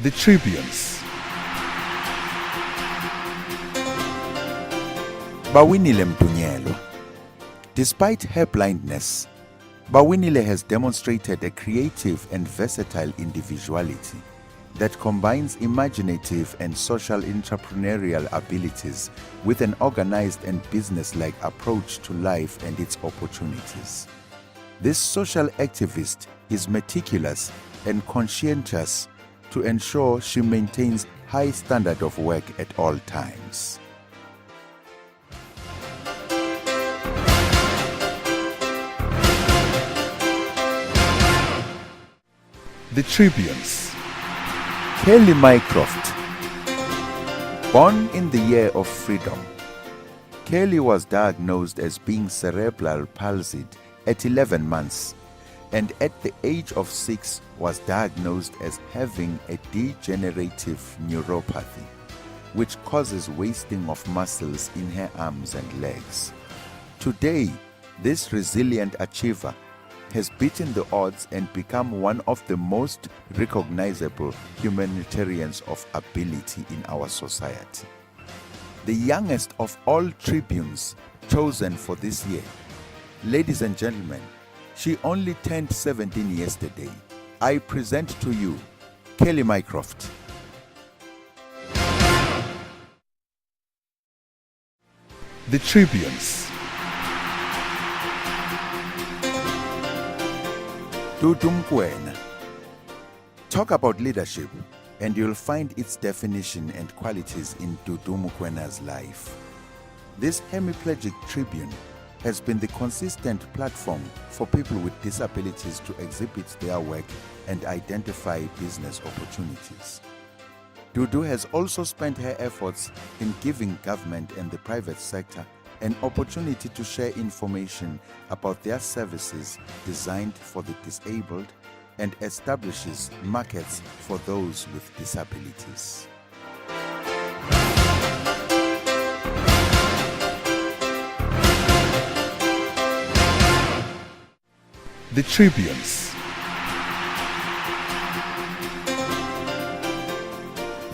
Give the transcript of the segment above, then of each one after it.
The Tribunes. Bawinile Mdunyelwa. Despite her blindness, Bawinile has demonstrated a creative and versatile individuality that combines imaginative and social entrepreneurial abilities with an organized and business-like approach to life and its opportunities. This social activist is meticulous and conscientious to ensure she maintains high standard of work at all times. The Tribunes. Kelly Mycroft. Born in the year of freedom, Kelly was diagnosed as being cerebral palsied at 11 months, and at the age of 6 was diagnosed as having a degenerative neuropathy, which causes wasting of muscles in her arms and legs. Today, this resilient achiever has beaten the odds and become one of the most recognizable humanitarians of ability in our society. The youngest of all tribunes chosen for this year. Ladies and gentlemen, she only turned 17 yesterday. I present to you Kelly Mycroft. The Tribunes. Dudu Mokoena. Talk about leadership, and you'll find its definition and qualities in Dudu Mokwena's life. This hemiplegic tribune has been the consistent platform for people with disabilities to exhibit their work and identify business opportunities. Dudu has also spent her efforts in giving government and the private sector an opportunity to share information about their services designed for the disabled and establishes markets for those with disabilities. The Tribunes.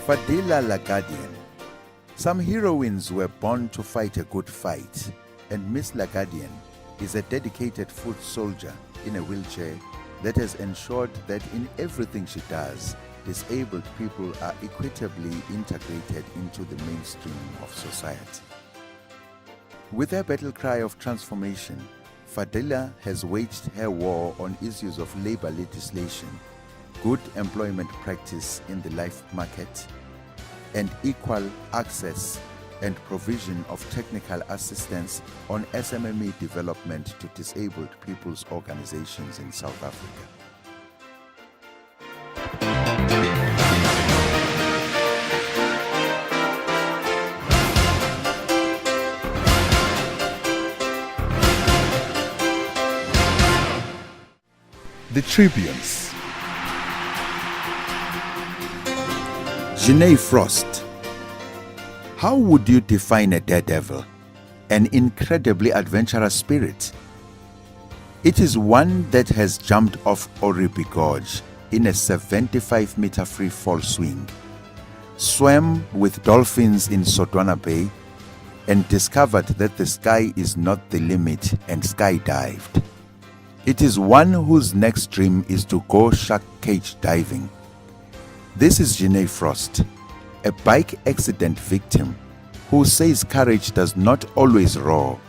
Fadila Lagadian. Some heroines were born to fight a good fight, and Miss Lagadian is a dedicated foot soldier in a wheelchair that has ensured that in everything she does, disabled people are equitably integrated into the mainstream of society. With her battle cry of transformation, Fadila has waged her war on issues of labor legislation, good employment practice in the life market, and equal access and provision of technical assistance on SMME development to disabled people's organizations in South Africa. The Tribunes. Janae Frost. How would you define a daredevil? An incredibly adventurous spirit. It is one that has jumped off Oribi Gorge in a 75-meter free fall swing, swam with dolphins in Sodwana Bay, and discovered that the sky is not the limit and skydived. It is one whose next dream is to go shark cage diving. This is Janae Frost, a bike accident victim who says courage does not always roar,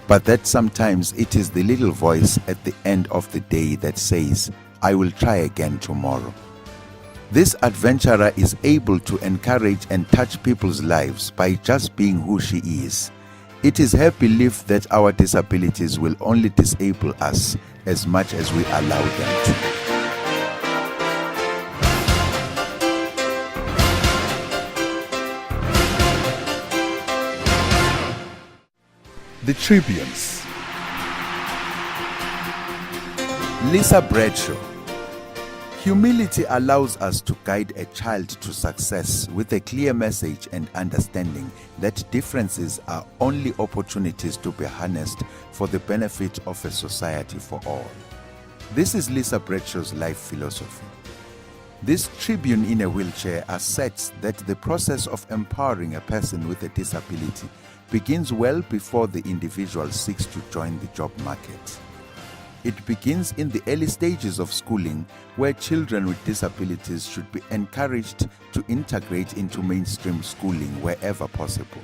but that sometimes it is the little voice at the end of the day that says, I will try again tomorrow. This adventurer is able to encourage and touch people's lives by just being who she is. It is her belief that our disabilities will only disable us as much as we allow them to. The Tribunes. Lisa Bradshaw. Humility allows us to guide a child to success with a clear message and understanding that differences are only opportunities to be harnessed for the benefit of a society for all. This is Lisa Bradshaw's life philosophy. This tribune in a wheelchair asserts that the process of empowering a person with a disability begins well before the individual seeks to join the job market. It begins in the early stages of schooling, where children with disabilities should be encouraged to integrate into mainstream schooling wherever possible,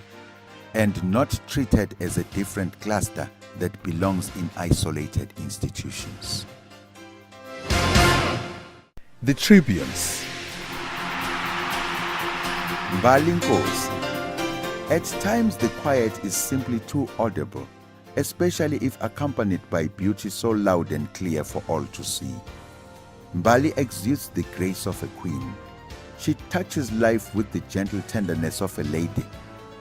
and not treated as a different cluster that belongs in isolated institutions. The Tribunes. Mbali Nkosi. At times the quiet is simply too audible, especially if accompanied by beauty so loud and clear for all to see. Mbali exudes the grace of a queen. She touches life with the gentle tenderness of a lady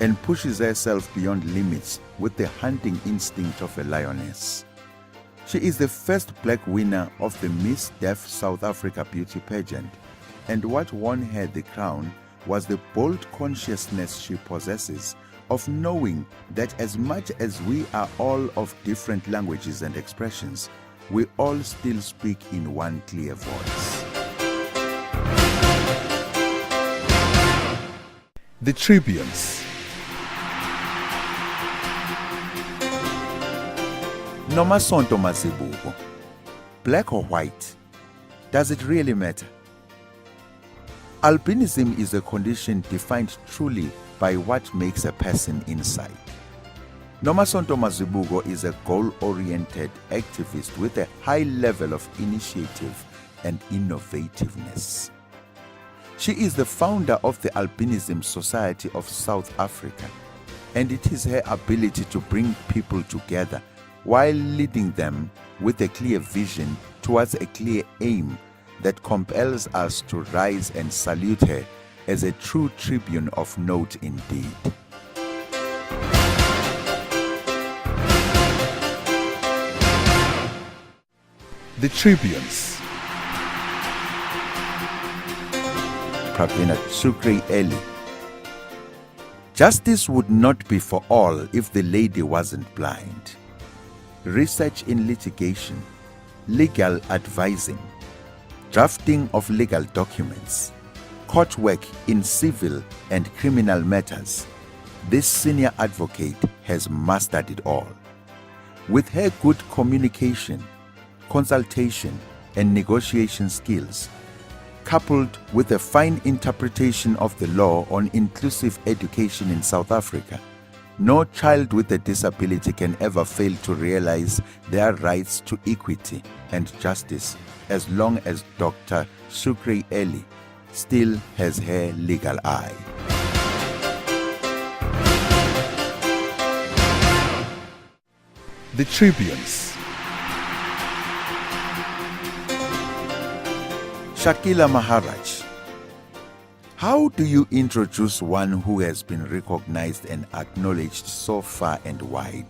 and pushes herself beyond limits with the hunting instinct of a lioness. She is the first black winner of the Miss Deaf South Africa beauty pageant, and what won her the crown was the bold consciousness she possesses of knowing that as much as we are all of different languages and expressions, we all still speak in one clear voice. The Tribunes. Nomasonto Mazibuko. Black or white? Does it really matter? Albinism is a condition defined truly by what makes a person inside. Nomasonto Mazibuko is a goal-oriented activist with a high level of initiative and innovativeness. She is the founder of the Albinism Society of South Africa, and it is her ability to bring people together while leading them with a clear vision towards a clear aim that compels us to rise and salute her as a true tribune of note indeed. The Tribunes. Pravina Tsukri-Eli. Justice would not be for all if the lady wasn't blind. Research in litigation, legal advising, drafting of legal documents, court work in civil and criminal matters. This senior advocate has mastered it all. With her good communication, consultation, and negotiation skills, coupled with a fine interpretation of the law on inclusive education in South Africa, no child with a disability can ever fail to realize their rights to equity and justice as long as Dr. Tsukri-Eli still has her legal eye. The Tribunes. Shakila Maharaj. How do you introduce one who has been recognized and acknowledged so far and wide?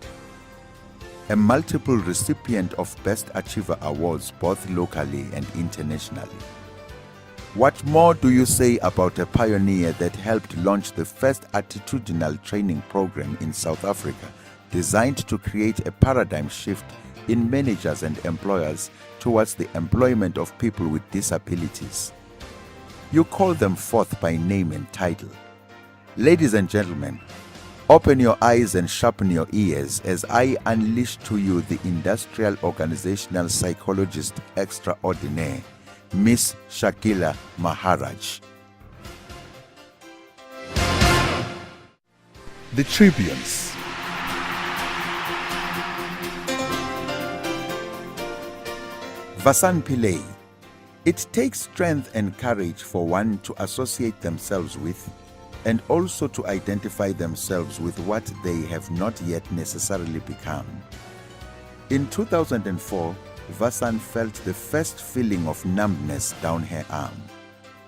A multiple recipient of Best Achiever Awards both locally and internationally. What more do you say about a pioneer that helped launch the first attitudinal training program in South Africa, designed to create a paradigm shift in managers and employers towards the employment of people with disabilities? You call them forth by name and title. Ladies and gentlemen, open your eyes and sharpen your ears as I unleash to you the industrial organizational psychologist extraordinaire, Miss Shakila Maharaj. The Tribunes. Vasan Pillay. It takes strength and courage for one to associate themselves with and also to identify themselves with what they have not yet necessarily become. In 2004, Vasan felt the first feeling of numbness down her arm,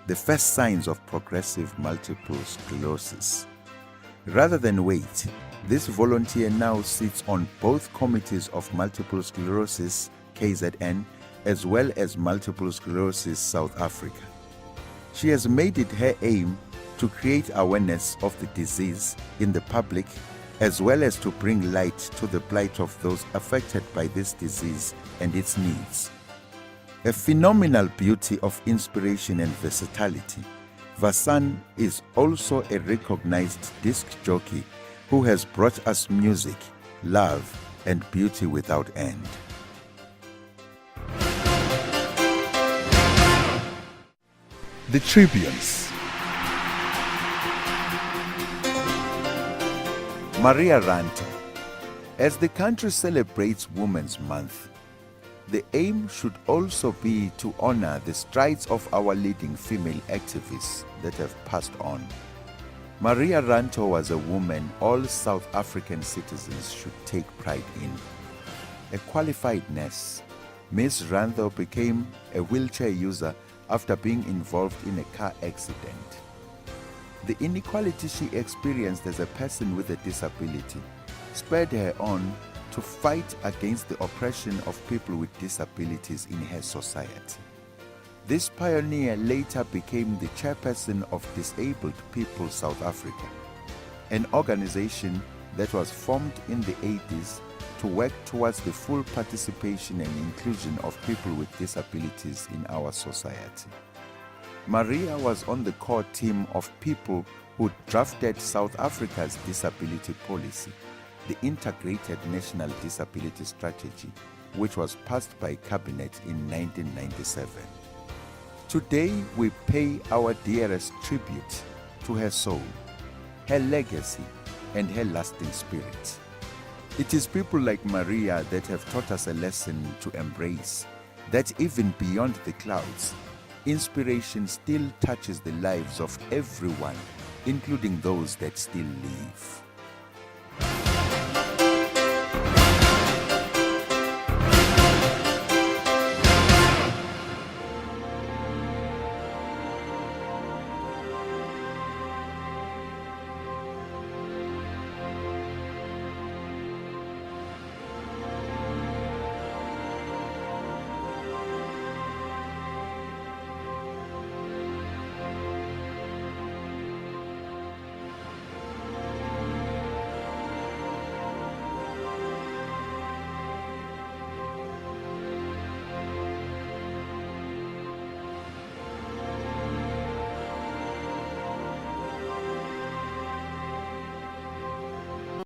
the first signs of progressive multiple sclerosis. Rather than wait, this volunteer now sits on both committees of multiple sclerosis, KZN, as well as Multiple Sclerosis South Africa. She has made it her aim to create awareness of the disease in the public, as well as to bring light to the plight of those affected by this disease and its needs. A phenomenal beauty of inspiration and versatility, Vasan is also a recognized disc jockey who has brought us music, love, and beauty without end. The Tribunes. Maria Ranto. As the country celebrates Women's Month, the aim should also be to honor the strides of our leading female activists that have passed on. Maria Ranto was a woman all South African citizens should take pride in. A qualified nurse, Ms. Ranto became a wheelchair user after being involved in a car accident. The inequality she experienced as a person with a disability spurred her on to fight against the oppression of people with disabilities in her society. This pioneer later became the chairperson of Disabled People South Africa, an organization that was formed in the 80s to work towards the full participation and inclusion of people with disabilities in our society. Maria was on the core team of people who drafted South Africa's disability policy, the Integrated National Disability Strategy, which was passed by Cabinet in 1997. Today, we pay our dearest tribute to her soul, her legacy, and her lasting spirit. It is people like Maria that have taught us a lesson to embrace, that even beyond the clouds, inspiration still touches the lives of everyone, including those that still live.